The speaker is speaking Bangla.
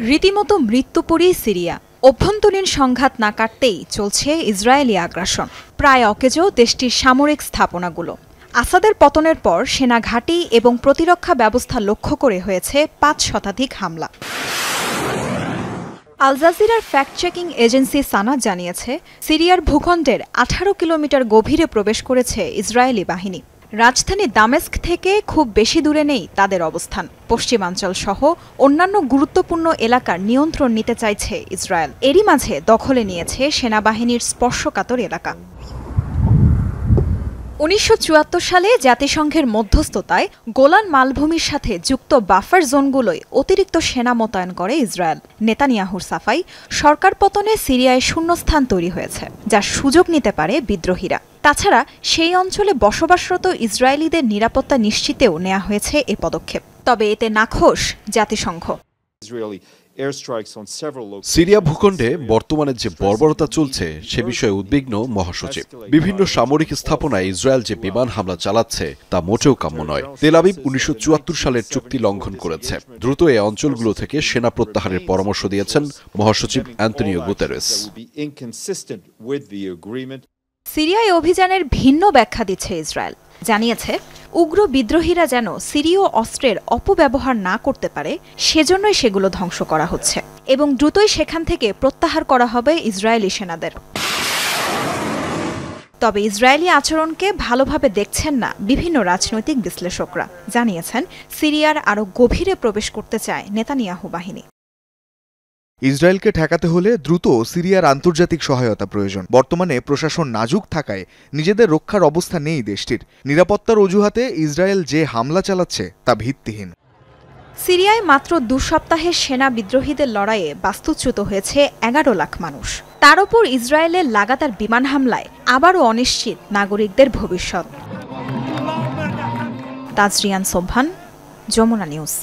রীতিমতো মৃত্যুপুরী সিরিয়া। অভ্যন্তরীণ সংঘাত না কাটতেই চলছে ইসরায়েলি আগ্রাসন। প্রায় অকেজো দেশটির সামরিক স্থাপনাগুলো। আসাদের পতনের পর সেনা ঘাঁটি এবং প্রতিরক্ষা ব্যবস্থা লক্ষ্য করে হয়েছে ৫ শতাধিক হামলা। আল জাজিরার ফ্যাক্ট চেকিং এজেন্সি সানা জানিয়েছে, সিরিয়ার ভূখণ্ডের ১৮ কিলোমিটার গভীরে প্রবেশ করেছে ইসরায়েলি বাহিনী। রাজধানী দামেস্ক থেকে খুব বেশি দূরে নেই তাদের অবস্থান। পশ্চিমাঞ্চল সহ অন্যান্য গুরুত্বপূর্ণ এলাকার নিয়ন্ত্রণ নিতে চাইছে ইসরায়েল। এরই মাঝে দখলে নিয়েছে সেনাবাহিনীর স্পর্শকাতর এলাকা। ১৯৭৪ সালে জাতিসংঘের মধ্যস্থতায় গোলান মালভূমির সাথে যুক্ত বাফার জোনগুলোয় অতিরিক্ত সেনা মোতায়েন করে ইসরায়েল। নেতানিয়াহুর সাফাই, সরকার পতনে সিরিয়ায় শূন্যস্থান তৈরি হয়েছে, যার সুযোগ নিতে পারে বিদ্রোহীরা। তাছাড়া সেই অঞ্চলে বসবাসরত ইসরায়েলিদের নিরাপত্তা নিশ্চিতেও নেওয়া হয়েছে এ পদক্ষেপ। তবে এতে নাখোশ জাতিসংঘ। সিরিয়া ভূখণ্ডে বর্তমানে যে বর্বরতা চলছে সে বিষয়ে উদ্বিগ্ন মহাসচিব। বিভিন্ন সামরিক স্থাপনায় ইসরায়েল যে বিমান হামলা চালাচ্ছে তা মোটেও কাম্য নয়। তেল আবিব ১৯৭৪ সালের চুক্তি লঙ্ঘন করেছে। দ্রুত এই অঞ্চলগুলো থেকে সেনা প্রত্যাহারের পরামর্শ দিয়েছেন মহাসচিব অ্যান্তনিও গুতেরেস। সিরিয়ায় অভিযানের ভিন্ন ব্যাখ্যা দিচ্ছে ইসরায়েল। জানিয়েছে, উগ্র বিদ্রোহীরা যেন সিরীয় অস্ত্রের অপব্যবহার না করতে পারে সেজন্যই সেগুলো ধ্বংস করা হচ্ছে এবং দ্রুতই সেখান থেকে প্রত্যাহার করা হবে ইসরায়েলি সেনাদের। তবে ইসরায়েলি আচরণকে ভালোভাবে দেখছেন না বিভিন্ন রাজনৈতিক বিশ্লেষকরা। জানিয়েছেন, সিরিয়ার আরও গভীরে প্রবেশ করতে চায় নেতানিয়াহু বাহিনী। ইসরায়েলকে ঠেকাতে হলে দ্রুত সিরিয়ার আন্তর্জাতিক সহায়তা প্রয়োজন। বর্তমানে প্রশাসন নাজুক থাকায় নিজেদের রক্ষার অবস্থা নেই দেশটির। নিরাপত্তার অজুহাতে ইসরায়েল যে হামলা চালাচ্ছে তা ভিত্তিহীন। সিরিয়ায় মাত্র ২ সপ্তাহের সেনা বিদ্রোহীদের লড়াইয়ে বাস্তুচ্যুত হয়েছে ১১ লাখ মানুষ। তার ওপর ইসরায়েলের লাগাতার বিমান হামলায় আবারও অনিশ্চিত নাগরিকদের ভবিষ্যৎ। তাজরিয়ান সোবহান, যমুনা নিউজ।